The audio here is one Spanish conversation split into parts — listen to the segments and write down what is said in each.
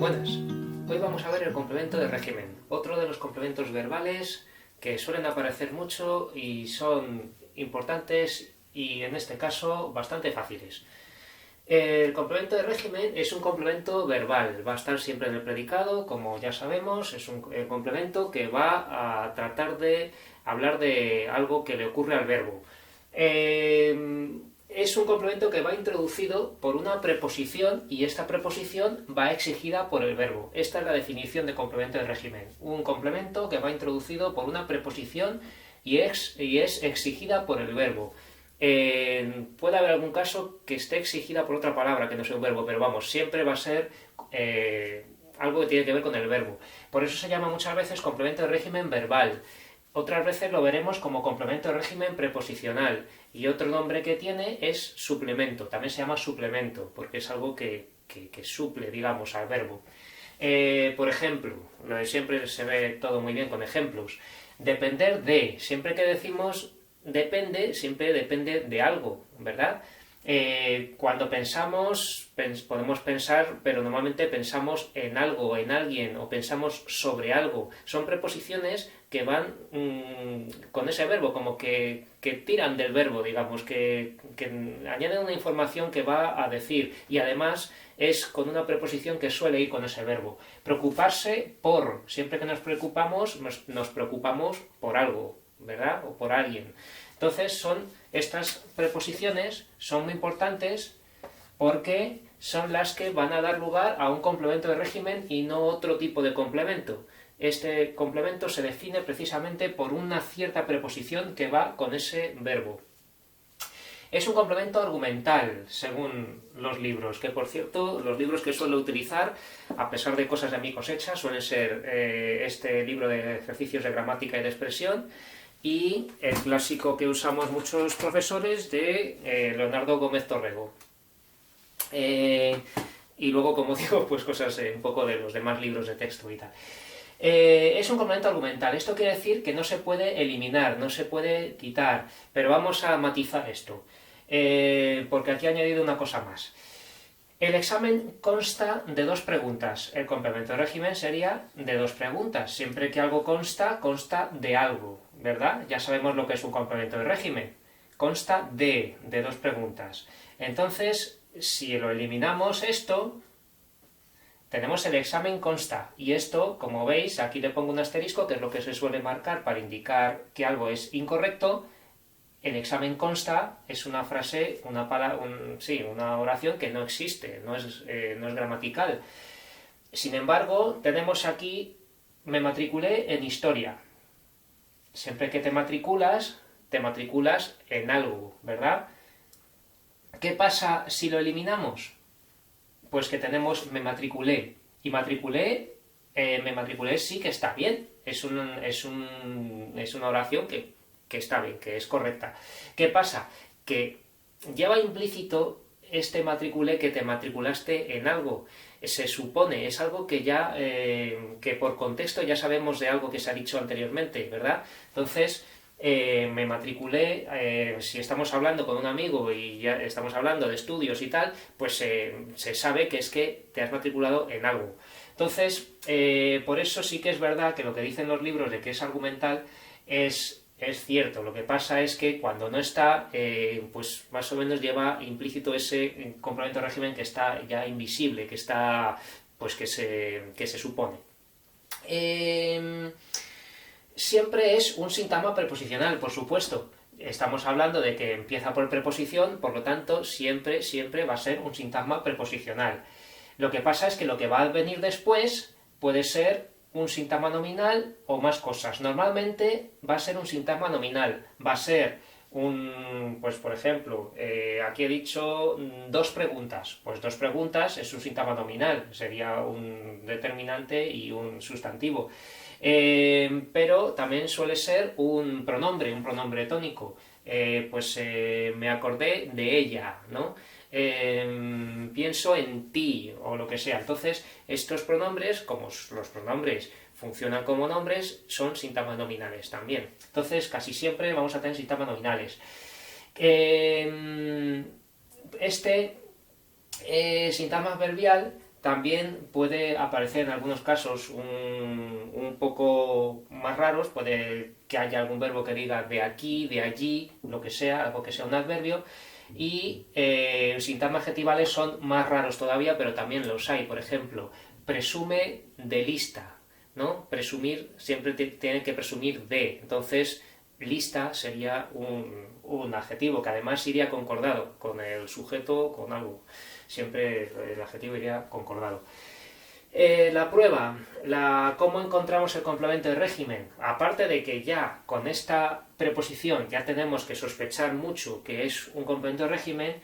Buenas. Hoy vamos a ver el complemento de régimen, otro de los complementos verbales que suelen aparecer mucho y son importantes y en este caso bastante fáciles. El complemento de régimen es un complemento verbal, va a estar siempre en el predicado, como ya sabemos, es un complemento que va a tratar de hablar de algo que le ocurre al verbo. Es un complemento que va introducido por una preposición y esta preposición va exigida por el verbo. Esta es la definición de complemento de régimen. Un complemento que va introducido por una preposición y es exigida por el verbo. Puede haber algún caso que esté exigida por otra palabra que no sea un verbo, pero vamos, siempre va a ser algo que tiene que ver con el verbo. Por eso se llama muchas veces complemento de régimen verbal. Otras veces lo veremos como complemento de régimen preposicional y otro nombre que tiene es suplemento, también se llama suplemento porque es algo que suple, digamos, al verbo. Por ejemplo, siempre se ve todo muy bien con ejemplos. Depender de, siempre que decimos depende, siempre depende de algo, ¿verdad? Cuando pensamos, podemos pensar, pero normalmente pensamos en algo, en alguien, o pensamos sobre algo. Son preposiciones que van con ese verbo, como que tiran del verbo, digamos, que añaden una información que va a decir, y además es con una preposición que suele ir con ese verbo. Preocuparse por, siempre que nos preocupamos por algo, ¿verdad? O por alguien. Entonces estas preposiciones son muy importantes porque son las que van a dar lugar a un complemento de régimen y no otro tipo de complemento. Este complemento se define precisamente por una cierta preposición que va con ese verbo. Es un complemento argumental, según los libros, que por cierto, los libros que suelo utilizar, a pesar de cosas de mi cosecha, suelen ser este libro de ejercicios de gramática y de expresión, y el clásico que usamos muchos profesores de Leonardo Gómez Torrego. Y luego, como digo, pues cosas un poco de los demás libros de texto y tal. Es un complemento argumental. Esto quiere decir que no se puede eliminar, no se puede quitar, pero vamos a matizar esto, porque aquí he añadido una cosa más. El examen consta de dos preguntas. El complemento de régimen sería de dos preguntas. Siempre que algo consta de algo, ¿verdad? Ya sabemos lo que es un complemento de régimen. Consta de dos preguntas. Entonces, si lo eliminamos esto, tenemos el examen consta. Y esto, como veis, aquí le pongo un asterisco, que es lo que se suele marcar para indicar que algo es incorrecto. El examen consta es una frase, una oración que no existe, no es gramatical. Sin embargo, tenemos aquí, me matriculé en historia. Siempre que te matriculas en algo, ¿verdad? ¿Qué pasa si lo eliminamos? Pues que tenemos me matriculé. Y me matriculé sí que está bien. Es una oración que está bien, que es correcta. ¿Qué pasa? Que lleva implícito este matriculé que te matriculaste en algo. Se supone, es algo que ya, que por contexto ya sabemos de algo que se ha dicho anteriormente, ¿verdad? Entonces, me matriculé, si estamos hablando con un amigo y ya estamos hablando de estudios y tal, pues se sabe que es que te has matriculado en algo. Entonces, por eso sí que es verdad que lo que dicen los libros de que es argumental es cierto. Lo que pasa es que cuando no está, pues más o menos lleva implícito ese complemento de régimen que está ya invisible, que está, pues que se supone. Siempre es un sintagma preposicional, por supuesto. Estamos hablando de que empieza por preposición, por lo tanto, siempre va a ser un sintagma preposicional. Lo que pasa es que lo que va a venir después puede ser un sintagma nominal o más cosas. Normalmente va a ser un sintagma nominal, va a ser pues por ejemplo, aquí he dicho dos preguntas, pues dos preguntas es un sintagma nominal, sería un determinante y un sustantivo. Pero también suele ser un pronombre tónico, me acordé de ella, ¿no? Pienso en ti, o lo que sea. Entonces, estos pronombres, como los pronombres funcionan como nombres, son sintagmas nominales también. Entonces, casi siempre vamos a tener sintagmas nominales. Este sintagma adverbial también puede aparecer en algunos casos un poco más raros, puede que haya algún verbo que diga de aquí, de allí, lo que sea, algo que sea un adverbio, y sintagmas adjetivales son más raros todavía, pero también los hay. Por ejemplo, presume de lista, ¿no? Presumir siempre tiene que presumir de, entonces lista sería un adjetivo que además iría concordado con el sujeto, con algo. Siempre el adjetivo iría concordado. La prueba, ¿cómo encontramos el complemento de régimen? Aparte de que ya con esta preposición ya tenemos que sospechar mucho que es un complemento de régimen,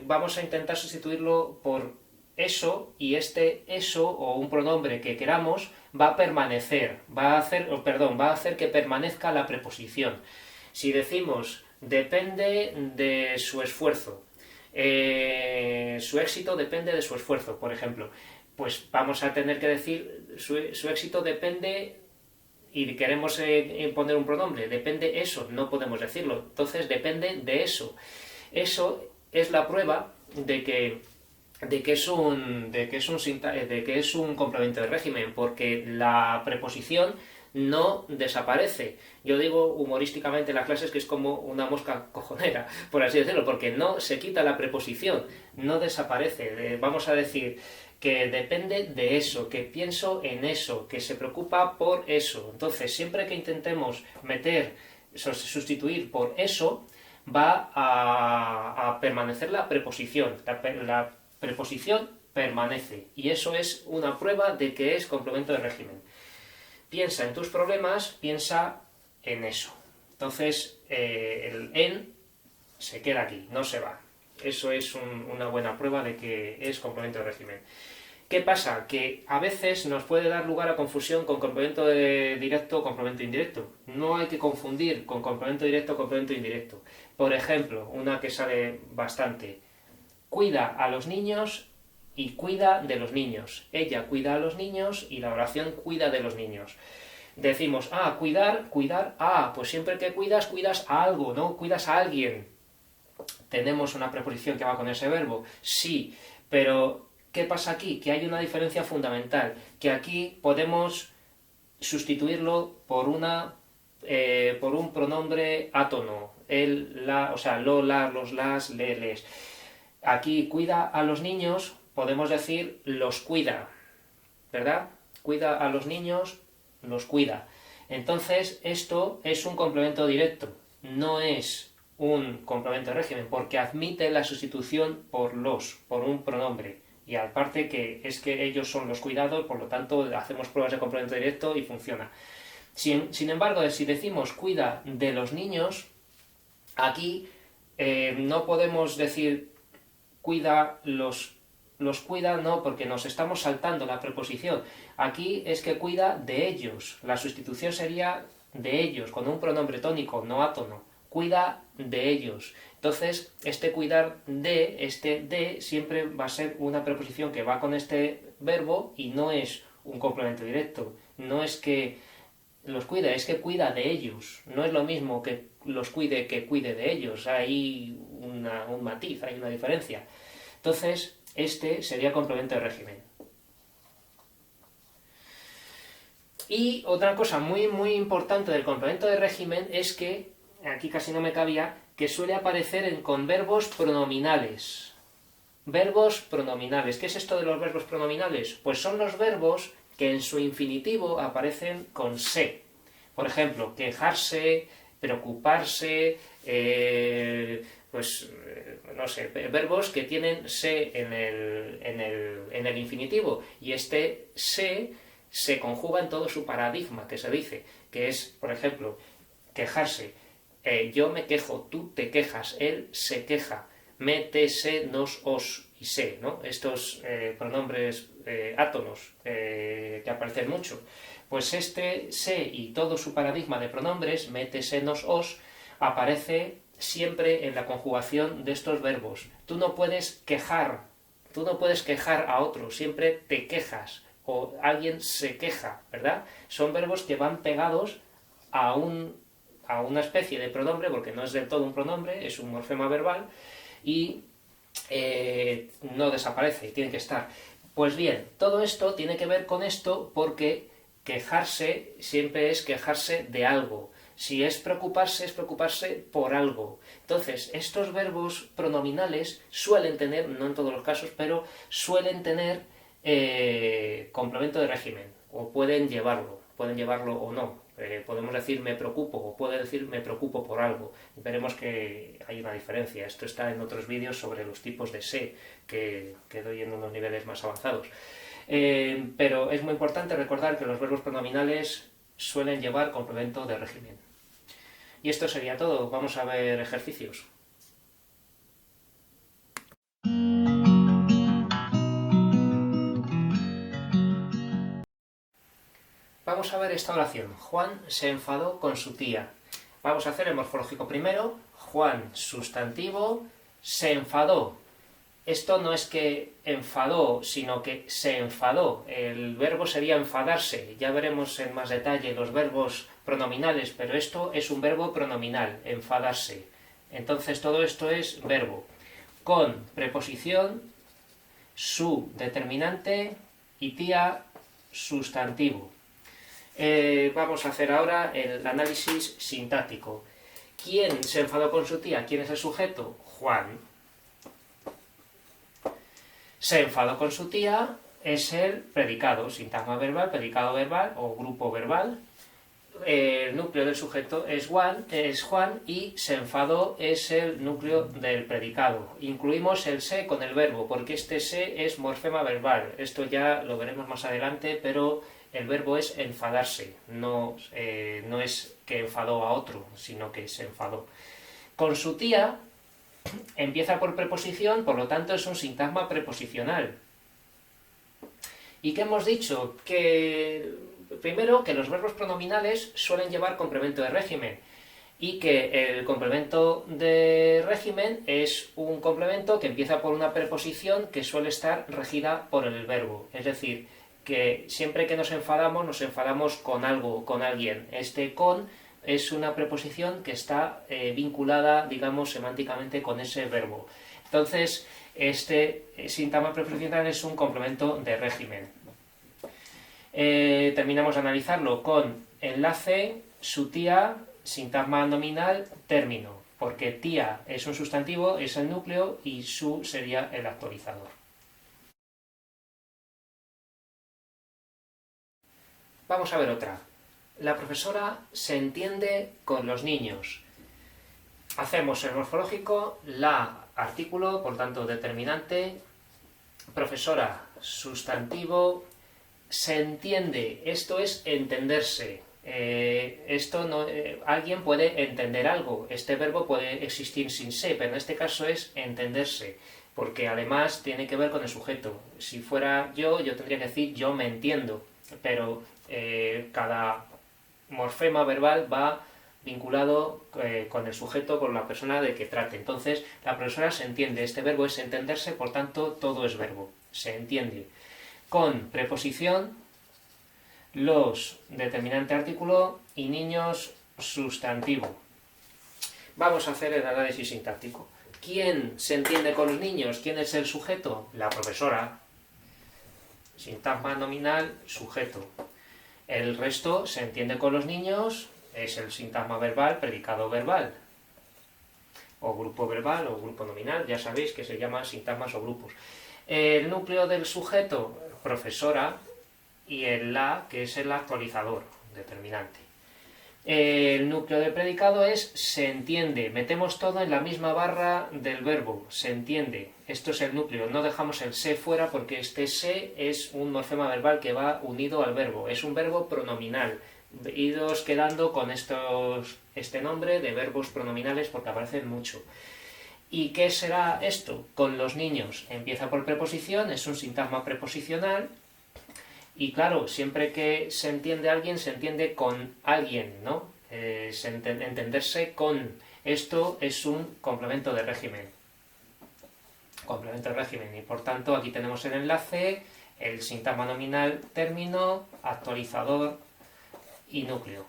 vamos a intentar sustituirlo por eso, y este eso o un pronombre que queramos va a permanecer, va a hacer que permanezca la preposición. Si decimos depende de su esfuerzo, su éxito depende de su esfuerzo, por ejemplo, pues vamos a tener que decir su éxito depende, y queremos poner un pronombre, depende eso, no podemos decirlo, entonces depende de eso. Eso es la prueba de que es un complemento de régimen, porque la preposición no desaparece. Yo digo humorísticamente en las clases que es como una mosca cojonera, por así decirlo, porque no se quita la preposición, no desaparece. Vamos a decir que depende de eso, que pienso en eso, que se preocupa por eso. Entonces, siempre que intentemos sustituir por eso, va a permanecer la preposición. La preposición permanece, y eso es una prueba de que es complemento de régimen. Piensa en tus problemas, piensa en eso. Entonces, el en se queda aquí, no se va. Eso es una buena prueba de que es complemento de régimen. ¿Qué pasa? Que a veces nos puede dar lugar a confusión con complemento directo o complemento indirecto. No hay que confundir con complemento directo o complemento indirecto. Por ejemplo, una que sale bastante: cuida a los niños y cuida de los niños. Ella cuida a los niños y la oración cuida de los niños. Decimos, cuidar, pues siempre que cuidas a algo, ¿no? Cuidas a alguien. Tenemos una preposición que va con ese verbo, sí, pero ¿qué pasa aquí? Que hay una diferencia fundamental, que aquí podemos sustituirlo por un pronombre átono, el, la, o sea, lo, la, los, las, le, les. Aquí cuida a los niños, podemos decir los cuida, ¿verdad? Cuida a los niños, los cuida. Entonces, esto es un complemento directo, no es un complemento de régimen, porque admite la sustitución por un pronombre. Y aparte que es que ellos son los cuidados, por lo tanto hacemos pruebas de complemento directo y funciona. Sin embargo, si decimos cuida de los niños, aquí no podemos decir cuida los cuida, no, porque nos estamos saltando la preposición. Aquí es que cuida de ellos. La sustitución sería de ellos, con un pronombre tónico, no átono. Cuida de ellos. Entonces, este cuidar de, este de, siempre va a ser una preposición que va con este verbo y no es un complemento directo. No es que los cuida, es que cuida de ellos. No es lo mismo que los cuide que cuide de ellos. Hay un matiz, hay una diferencia. Entonces, este sería complemento de régimen. Y otra cosa muy, muy importante del complemento de régimen es que, aquí casi no me cabía, que suele aparecer con verbos pronominales. Verbos pronominales. ¿Qué es esto de los verbos pronominales? Pues son los verbos que en su infinitivo aparecen con se. Por ejemplo, quejarse, preocuparse, no sé, verbos que tienen se en el infinitivo, y este se conjuga en todo su paradigma, que se dice, que es, por ejemplo, quejarse. Yo me quejo, tú te quejas, él se queja, me, te, se, nos, os y se, ¿no? Estos pronombres átonos que aparecen mucho. Pues este se y todo su paradigma de pronombres, me, te, se, nos, os, aparece siempre en la conjugación de estos verbos. Tú no puedes quejar a otro, siempre te quejas, o alguien se queja, ¿verdad? Son verbos que van pegados a una especie de pronombre, porque no es del todo un pronombre, es un morfema verbal, y no desaparece, y tiene que estar. Pues bien, todo esto tiene que ver con esto porque quejarse siempre es quejarse de algo. Si es preocuparse por algo. Entonces, estos verbos pronominales suelen tener, no en todos los casos, pero suelen tener complemento de régimen, o pueden llevarlo o no. Podemos decir me preocupo, o puede decir me preocupo por algo. Veremos que hay una diferencia. Esto está en otros vídeos sobre los tipos de se, que doy en unos niveles más avanzados. Pero es muy importante recordar que los verbos pronominales suelen llevar complemento de régimen. Y esto sería todo. Vamos a ver ejercicios. Vamos a ver esta oración. Juan se enfadó con su tía. Vamos a hacer el morfológico primero. Juan, sustantivo, se enfadó. Esto no es que enfadó, sino que se enfadó. El verbo sería enfadarse. Ya veremos en más detalle los verbos pronominales, pero esto es un verbo pronominal, enfadarse. Entonces todo esto es verbo. Con preposición, su determinante y tía sustantivo. Vamos a hacer ahora el análisis sintáctico. ¿Quién se enfadó con su tía? ¿Quién es el sujeto? Juan. Se enfadó con su tía es el predicado, sintagma verbal, predicado verbal o grupo verbal. El núcleo del sujeto es Juan y se enfadó es el núcleo del predicado. Incluimos el se con el verbo, porque este se es morfema verbal. Esto ya lo veremos más adelante, pero el verbo es enfadarse, no es que enfadó a otro, sino que se enfadó. Con su tía empieza por preposición, por lo tanto es un sintagma preposicional. ¿Y qué hemos dicho? Que primero, que los verbos pronominales suelen llevar complemento de régimen y que el complemento de régimen es un complemento que empieza por una preposición que suele estar regida por el verbo. Es decir, que siempre que nos enfadamos con algo, con alguien. Este con es una preposición que está vinculada, digamos, semánticamente con ese verbo. Entonces, este sintagma preposicional es un complemento de régimen. Terminamos de analizarlo con enlace, su tía, sintagma nominal, término, porque tía es un sustantivo, es el núcleo, y su sería el actualizador. Vamos a ver otra. La profesora se entiende con los niños. Hacemos el morfológico, la artículo, por tanto determinante, profesora, sustantivo, se entiende, esto es entenderse. Alguien puede entender algo, este verbo puede existir sin se, pero en este caso es entenderse, porque además tiene que ver con el sujeto. Si fuera yo tendría que decir yo me entiendo, pero cada morfema verbal va vinculado con el sujeto, con la persona de que trate. Entonces, la profesora se entiende, este verbo es entenderse, por tanto, todo es verbo, se entiende. Con preposición, los, determinante artículo, y niños, sustantivo. Vamos a hacer el análisis sintáctico. ¿Quién se entiende con los niños? ¿Quién es el sujeto? La profesora. Sintagma nominal, sujeto. El resto se entiende con los niños, es el sintagma verbal, predicado verbal, o grupo verbal o grupo nominal, ya sabéis que se llaman sintagmas o grupos. El núcleo del sujeto, profesora, y el la, que es el actualizador, determinante. El núcleo del predicado es se entiende, metemos todo en la misma barra del verbo, se entiende. Esto es el núcleo, no dejamos el se fuera porque este se es un morfema verbal que va unido al verbo, es un verbo pronominal. Idos quedando con este nombre de verbos pronominales porque aparecen mucho. ¿Y qué será esto? Con los niños. Empieza por preposición, es un sintagma preposicional. Y claro, siempre que se entiende a alguien, se entiende con alguien, ¿no? Entenderse con. Esto es un complemento de régimen. Complemento de régimen. Y por tanto, aquí tenemos el enlace, el sintagma nominal, término, actualizador y núcleo.